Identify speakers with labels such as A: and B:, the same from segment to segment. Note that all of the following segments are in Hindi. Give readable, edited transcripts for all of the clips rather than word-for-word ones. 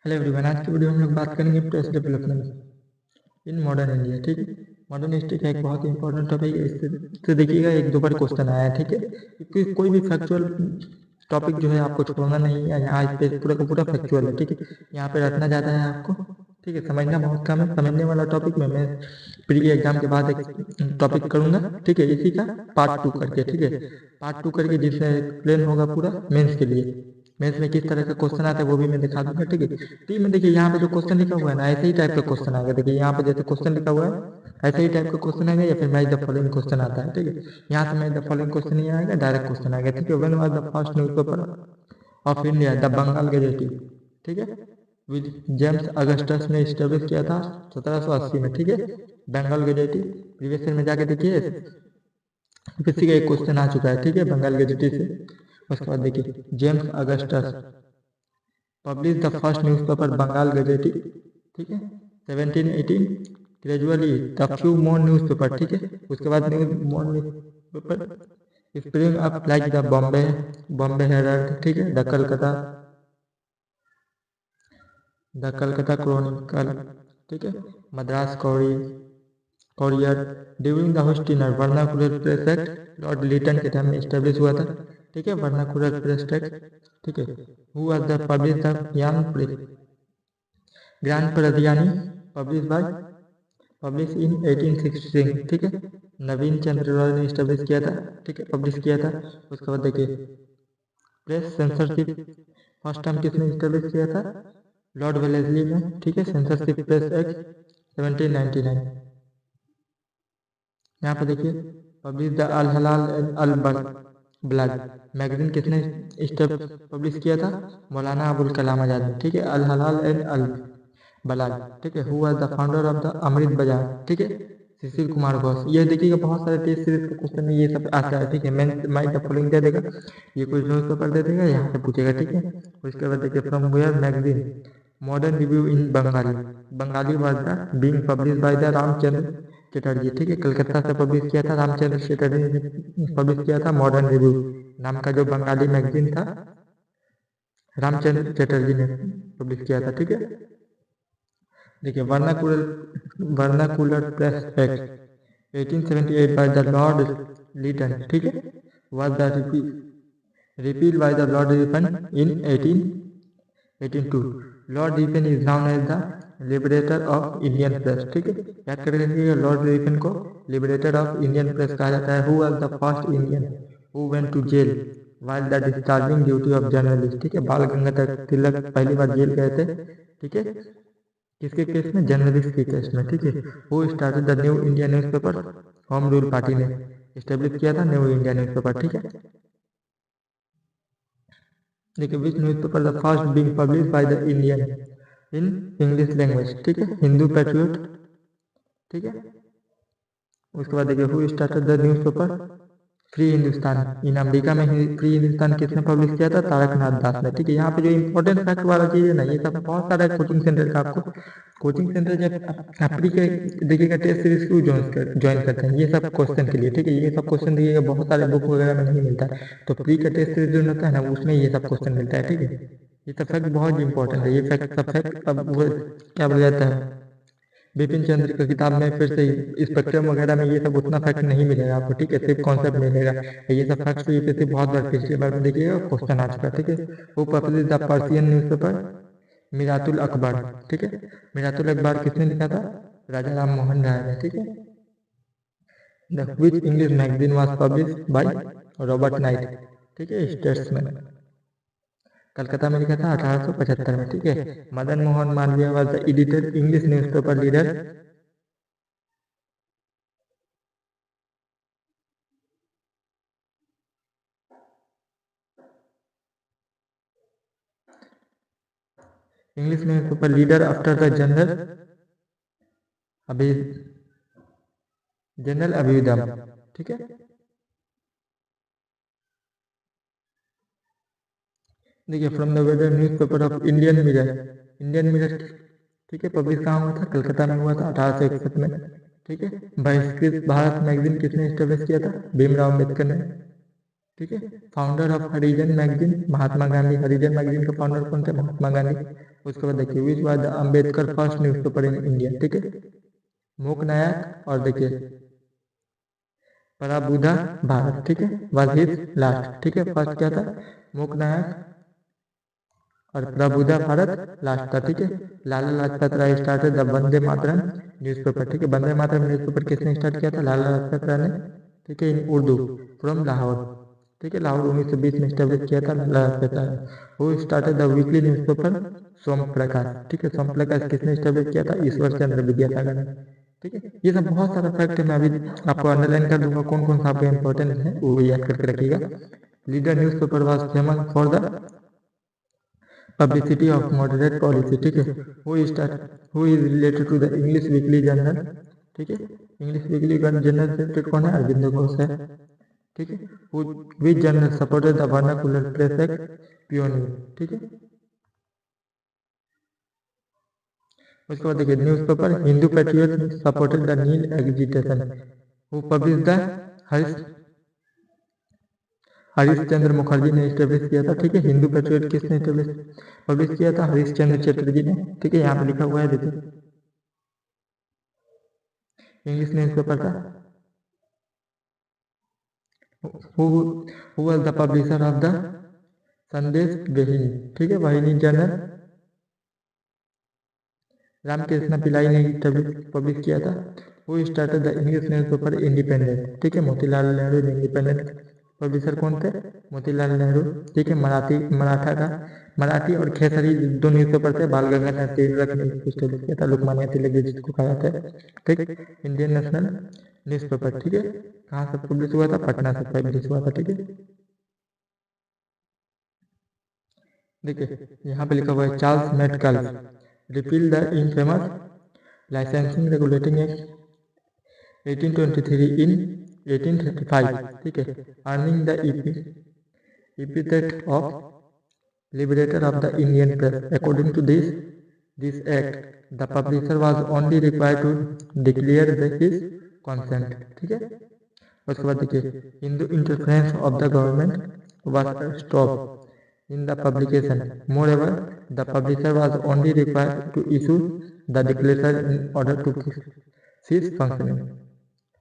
A: हेलो एवरीवन, आज की वीडियो में हम लोग बात करेंगे press development in modern India. ठीक है, मॉडर्न हिस्ट्री का एक बहुत ही इंपॉर्टेंट टॉपिक है। इससे देखिएगा एक दो बार क्वेश्चन आया है। ठीक है, क्योंकि कोई भी फैक्चुअल टॉपिक जो है आपको छोड़ना नहीं है। यहाँ इस पे पूरा का पूरा फैक्चुअल है। ठीक है, यहाँ पे रखना ज़्यादा है आपको। ठीक है, समझना बहुत कम है। समझने वाला टॉपिक में मैं प्री एग्जाम के बाद एक टॉपिक करूंगा। ठीक है, इसी का पार्ट 2 करके। ठीक है, पार्ट 2 करके जिसमें एक्सप्लेन होगा पूरा मेंस के लिए। मेंस में किस तरह का क्वेश्चन आता है वो भी मैं दिखा दूंगा। ठीक है, टी में देखिए यहाँ पे जो क्वेश्चन लिखा हुआ है ना, ऐसे ही टाइप का क्वेश्चन आएगा। देखिए यहाँ पे जैसे क्वेश्चन लिखा हुआ है ऐसे ही टाइप का क्वेश्चन आएगा, या फिर मैच द फॉलोइंग क्वेश्चन आता है। ठीक है, यहाँ से मैच द फॉलोइंग क्वेश्चन नहीं आएगा, डायरेक्ट क्वेश्चन आएगा। ठीक है, when was the first newspaper of India the Bengal Gazette. ठीक है, विद जेम्स अगस्टस ने स्टेब्लिश किया था 1780 में। ठीक है, बंगाल गजेटिव प्रीवियस ईयर में जाके देखिए, किसी का एक क्वेश्चन आ चुका है। ठीक है, बंगाल गजेटिव से। उसके बाद देखिए James Augustus publish the first newspaper Bengal Gazette. ठीक है, 1718 gradually the few more newspaper. ठीक है, उसके बाद more newspaper spring up like the Bombay Herald. ठीक है, द कलकत्ता क्रॉनिकल। ठीक है, मद्रास कॉरियर ड्यूरिंग द होस्टिनर Vernacular press Act Lord Lytton के टाइम में स्टेब्लिश हुआ था। ठीक है, वर्नाकुलर प्रेस एक्ट। ठीक है, who was the publish the ज्ञान प्रदियानी पब्लिश इन 1816। ठीक है, नवीन चंद्र रॉय ने स्टेब्लिश किया था। ठीक है, पब्लिश किया था। उसके बाद देखिए प्रेस सेंसरशिप फर्स्ट टाइम किसने स्टेब्लिश किया था? लॉर्ड वेलेस्ली ने। ठीक है, सेंसरशिप प्रेस एक्ट 1799। यहाँ पे देखिए पब्लिश द अल हलाल एंड अल बलाग मैगजीन किसने पब्लिश किया था? मौलाना अबुल कलाम आजाद ने। ठीक है, अल हलाल एंड अल बलाग। ठीक है, who was the founder of the Amrit Bazar? ठीक है, सुशील कुमार घोष। ये देखिएगा बहुत सारे टेस्ट सीरीज के क्वेश्चन में ये सब आता है। ठीक है, मैं माइक द फॉलोइंग दे देगा, ये कुछ न्यूज पेपर दे देगा, यहाँ से पूछेगा। ठीक है, उसके बाद देखिए from where magazine modern review in Bengali was the being publish by the Ramchandra Chatterjee. ठीक है, कलकत्ता से पब्लिश किया था रामचंद्र चटर्जी ने पब्लिश किया था मॉडर्न रिव्यू नाम का जो बंगाली मैगजीन था, रामचंद्र चटर्जी ने पब्लिश किया था। ठीक है, देखिए vernacular press act 1878 by the lord Lytton. ठीक है, was the repeal by the lord Ripon in 1882। Lord Ripon is known as the liberator of Indian press. ठीक है, याद कर रखिएगा लॉर्ड रिपन को लिबरेटर ऑफ इंडियन प्रेस कहा जाता है। Who was the first Indian who went to jail while the discharging duty of journalist. ठीक है, बाल गंगाधर तिलक पहली बार जेल गए थे। ठीक है, किसके केस में? जर्नलिस्ट के केस में। ठीक है, वो started the New India newspaper, Home Rule Party ने स्टेब्लिश किया था न्यू इंडिया न्यूज़पेपर। ठीक है, देखिए which newspaper the first being publish by the Indian in English language? ठीक है, हिंदू पैट्रियट। ठीक है, उसके बाद देखिए who started the newspaper Free Hindustan in America में फ्री हिंदुस्तान किसने पब्लिश किया था? तारकनाथ दास ने। ठीक है, यहाँ पे जो इंपॉर्टेंट फैक्ट वाला चीज है ना, ये सब बहुत सारा कोचिंग सेंटर का आपको कोचिंग सेंटर जब आप प्री के देखिएगा टेस्ट सीरीज क्यों ज्वाइन करते हैं? ये सब क्वेश्चन के लिए। ठीक है, ये सब क्वेश्चन देखिएगा बहुत सारे बुक वगैरह में नहीं मिलता है, तो प्री का टेस्ट सीरीज जो होता है ना उसमें ये सब क्वेश्चन मिलता है। ठीक है, ये सब फैक्ट बहुत इंपॉर्टेंट है। ये फैक्ट सब फैक्ट अब वो क्या बोला जाता है, बिपिन चंद्र की किताब में फिर से स्पेक्ट्रम वगैरह में ये सब उतना फैक्ट नहीं मिलेगा आपको। ठीक है, सिर्फ कॉन्सेप्ट मिलेगा। ये सब फैक्ट तो यूपीएससी बहुत बार पिछली बार में देखिएगा क्वेश्चन आ चुका है। ठीक है, वो पब्लिश द पर्सियन न्यूज़पेपर मिरातुल अखबार। ठीक है, मिरातुल अखबार किसने लिखा था? राजा राम मोहन राय ने। ठीक है, the which English magazine was publish by Robert night. ठीक है, स्टेट्समैन कलकत्ता में लिखा था 1875 में। ठीक है, Madan Mohan Malviya was the editor English newspaper leader. English newspaper leader after the अभी जनरल अभ्युदय। ठीक है, देखिए from the weather newspaper of Indian mirror. ठीक है, पब्लिश कहाँ हुआ था? कलकत्ता में हुआ था 1861 में। ठीक है, बहिष्कृत भारत मैगजीन किसने स्टेब्लिश किया था? भीमराव अम्बेडकर ने। ठीक है, founder of Harijan magazine Mahatma Gandhi. Harijan magazine का फाउंडर कौन थे? महात्मा गांधी। उसके बाद देखिए which was the Ambedkar first newspaper in India, ठीक है। मूक नायक और देखिए प्रबुद्ध भारत, ठीक है, वाज हिज लास्ट, ठीक है। फर्स्ट क्या था, मूक नायक और प्रबुद्ध भारत लास्ट था, ठीक है। Lala Lajpat Rai started the Vande Mataram newspaper, ठीक है। वंदे मातरम न्यूज़पेपर किसने स्टार्ट किया था, लाला लाजपत राय ने, ठीक है, इन उर्दू फ्रॉम लाहौर, ठीक है। लाहौर 1920 में स्टैब्लिश किया था लाला लाजपत राय। वो स्टार्टेड द वीकली न्यूज़पेपर सोम प्रकाश, ठीक है। सोम प्रकाश किसने स्टैब्लिश किया था, ईश्वर चंद्र विद्यासागर ने, ठीक है। ये सब बहुत सारा फैक्ट है, मैं अभी आपको अंडरलाइन कर दूंगा कौन कौन सा आपको इंपॉर्टेंट है, वो याद करके रखिएगा। Leader newspaper was famous for the publicity of moderate policy, ठीक है। Who is related to the English weekly journal, ठीक है। इंग्लिश वीकली जर्नल से रिलेटेड कौन है, अरविंद घोष है, ठीक है। Which journal supported the Vernacular press Act Pioneer, ठीक है। उसके बाद देखिए newspaper Hindu Patriot supported the Neel agitation, who publish the Harish Harish Chandra Mukherjee ने स्टेब्लिश किया था, ठीक है। हिंदू पैट्रियट किसने स्टेब्लिश पब्लिश किया था, हरीश चंद्र चटर्जी ने, ठीक है। यहाँ पे लिखा हुआ है देखिए, इंग्लिश न्यूज़पेपर था। Who was the publisher of the संदेश वाहिनी, ठीक है, वाहिनी जर्नल, रामकृष्ण पिल्लाई ने पब्लिश किया था। वो started the English newspaper independent, ठीक है। मोतीलाल नेहरू इंडिपेंडेंट पब्लिशर कौन थे, मोतीलाल नेहरू, ठीक है। मराठा का मराठी और खेसरी दो न्यूज़पेपर थे, बाल गंगाधर तिलक ने स्टैब्लिश किया था, लोकमान्य तिलक जिसको कहा जाता है, ठीक। इंडियन नेशनल न्यूज़पेपर, ठीक है, कहाँ से पब्लिश हुआ था, पटना से पब्लिश हुआ था, ठीक है। देखिए यहाँ पे लिखा हुआ है Charles Metcalfe repeal the infamous licensing regulating act 1823 in 1835, ठीक है। Earning the epithet of liberator of the Indian press. According to this act, the publisher was only required to declare his consent, ठीक है। उसके बाद देखिए Hindu interference of the government was stopped in the publication. Moreover, the publisher was only required to issue the declaration in order to cease functioning,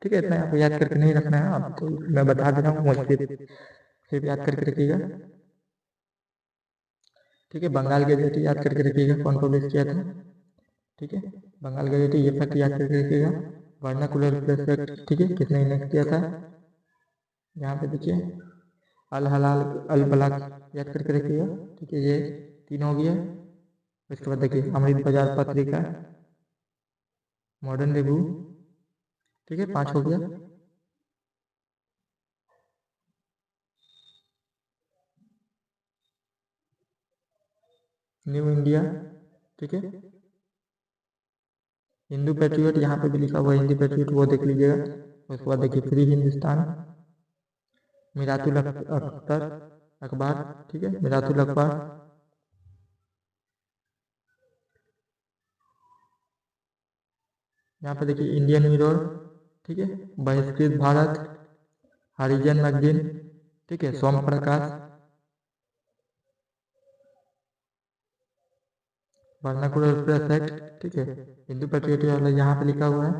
A: ठीक है। इतना आपको याद करके नहीं रखना है, आप तो मैं बता दे रहा हूँ, सिर्फ याद करके रखिएगा, ठीक है। बंगाल गजेट याद करके रखिएगा कौन पब्लिश किया था, ठीक है। बंगाल गजेट ये फैक्ट याद करके रखिएगा। वर्नाकुलर प्रेस एक्ट, ठीक है, किसने इनेक्ट किया था, यहाँ पे देखिए अल हलाल अल बलाग याद करके रखिएगा, ठीक है। ये तीन हो गया। उसके बाद देखिए अमृत बाजार पत्रिका, मॉडर्न रिव्यू, ठीक है, 5 हो गया। न्यू इंडिया, ठीक है। हिंदू पैट्रियट यहाँ पे भी लिखा हुआ है हिंदी पैट्रियट, वो देख लीजिएगा। उसके बाद देखिए फ्री हिंदुस्तान, मिरातुल अख्तर अखबार, ठीक है, मिरातुल अखबार। यहाँ पे देखिए इंडियन मिरर, ठीक है, बहिष्कृत भारत, हरिजन मैगजीन, ठीक है, सोम प्रकाश, वर्नाकुलर प्रेस एक्ट, ठीक है, हिंदू पैट्रियट वाला यहाँ पे लिखा हुआ है।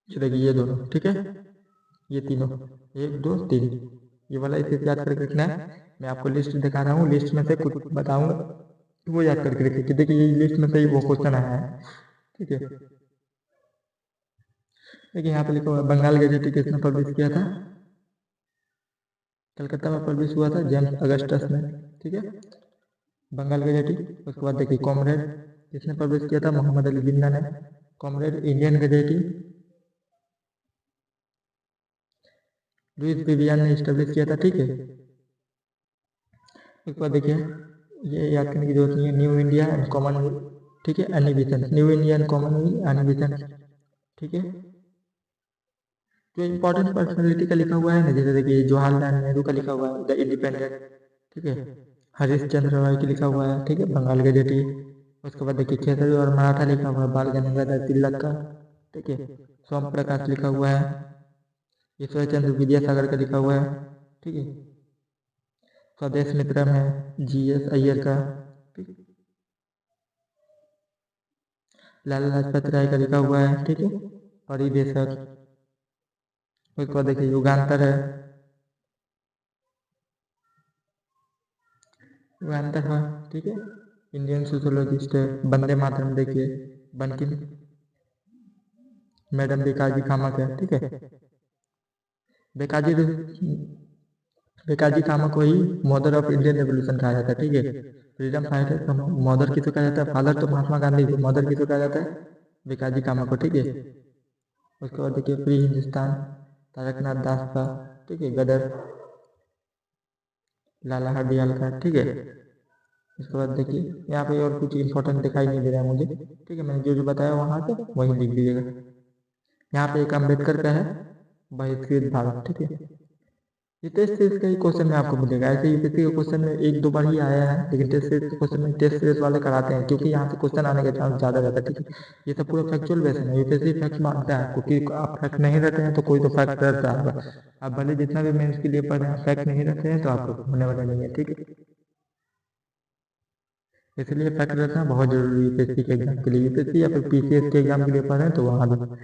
A: ये देखिए ये दोनों, ठीक है, ये तीनों 1 2 3, ये वाला इसे याद करके रखना है। मैं आपको लिस्ट दिखा रहा हूँ, लिस्ट में से कुछ बताऊंगा वो याद करके रखिए कि देखिए ये लिस्ट में से ही वो क्वेश्चन आया है, ठीक है। देखिए यहाँ पे लिखा हुआ है बंगाल गजेट किसने पब्लिश किया था, कलकत्ता में पब्लिश हुआ था जेम्स अगस्टस ने, ठीक है, बंगाल गजेटी। उसके बाद देखिए कॉमरेड किसने पब्लिश किया था, मोहम्मद अली जिन्ना ने, कॉमरेड। इंडियन गजेटी लुइस विवियन ने स्टेब्लिश किया था, ठीक है। उसके बाद देखिए ये याद करने की जरूरत नहीं है, न्यू इंडिया एंड कॉमनवेल्थ, ठीक है, एनिबिशन, न्यू इंडिया एंड कॉमनवेल्थ एनिबिशन, ठीक है। जो इंपॉर्टेंट पर्सनालिटी का लिखा हुआ है ना, जैसे देखिए जवाहरलाल नेहरू का लिखा हुआ है द इंडिपेंडेंट, ठीक है, हरीश चंद्र रॉय की लिखा हुआ है, ठीक है, बंगाल गजेटी। उसके बाद देखिए खेसरी और मराठा लिखा हुआ है बाल गंगाधर तिलक का, ठीक है, सोम प्रकाश लिखा हुआ है, ईश्वर चंद्र विद्यासागर का लिखा हुआ है, ठीक है। स्वदेश मित्रम है, GS अय्यर का, ठीक है। लाला लाजपत राय का लिखा हुआ है, ठीक है। परिवेशक, उसके बाद देखिए युगांतर है, युगांतर है, ठीक है। इंडियन सोशोलॉजिस्ट है, वंदे मातरम देखिए, बंकिम मैडम बेकाजी कामत है, ठीक है। बेकाजी बेकाजी कामत को ही मदर ऑफ इंडियन रेवोल्यूशन कहा जाता है, ठीक है। फ्रीडम फाइटर का मदर किसको कहा जाता है? फादर तो महात्मा गांधी को, मदर किसको कहा जाता है? बेकाजी कामत को, ठीक है। उसके बाद देखिए फ्री हिंदुस्तान, तारकनाथ दास का, ठीक है। गदर, लाला हरदयाल का, ठीक है। उसके बाद देखिए यहाँ पे और कुछ इंपॉर्टेंट दिखाई नहीं दे रहा है मुझे, ठीक है। मैंने जो जो बताया वहाँ पे वही लिख दीजिएगा। यहाँ पे एक अम्बेडकर का है, बहिष्कृत भारत, ठीक है। ये टेस्ट सीरीज का ही क्वेश्चन में आपको मिलेगा। ऐसे यूपीएससी के क्वेश्चन में एक दो बार ही आया है, लेकिन टेस्ट सीरीज के क्वेश्चन में टेस्ट सीरीज वाले कराते हैं, क्योंकि यहाँ से क्वेश्चन आने का चांस ज्यादा रहता है, ठीक है। ये सब पूरा फैक्चुअल बेस है, यूपीएससी फैक्ट मानता है आपको कि आप फैक्ट नहीं रहते हैं तो कोई तो फैक्ट रहता है। आप भले जितना भी मेंस के लिए पढ़ रहे हैं, फैक्ट नहीं रहते हैं तो आपको होने वाला नहीं है, ठीक है। इसलिए फैक्ट रखना बहुत जरूरी है यूपीएससी के एग्जाम के लिए। यूपीएससी या फिर पीसीएस के एग्जाम के लिए पढ़ रहे हैं तो वहाँ भी,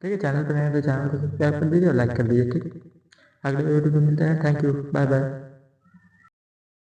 A: ठीक है। चैनल पर नए हैं तो चैनल को सब्सक्राइब कर दीजिए और लाइक कर दीजिए, ठीक है। अगले वीडियो में मिलते हैं। Thank you, bye bye.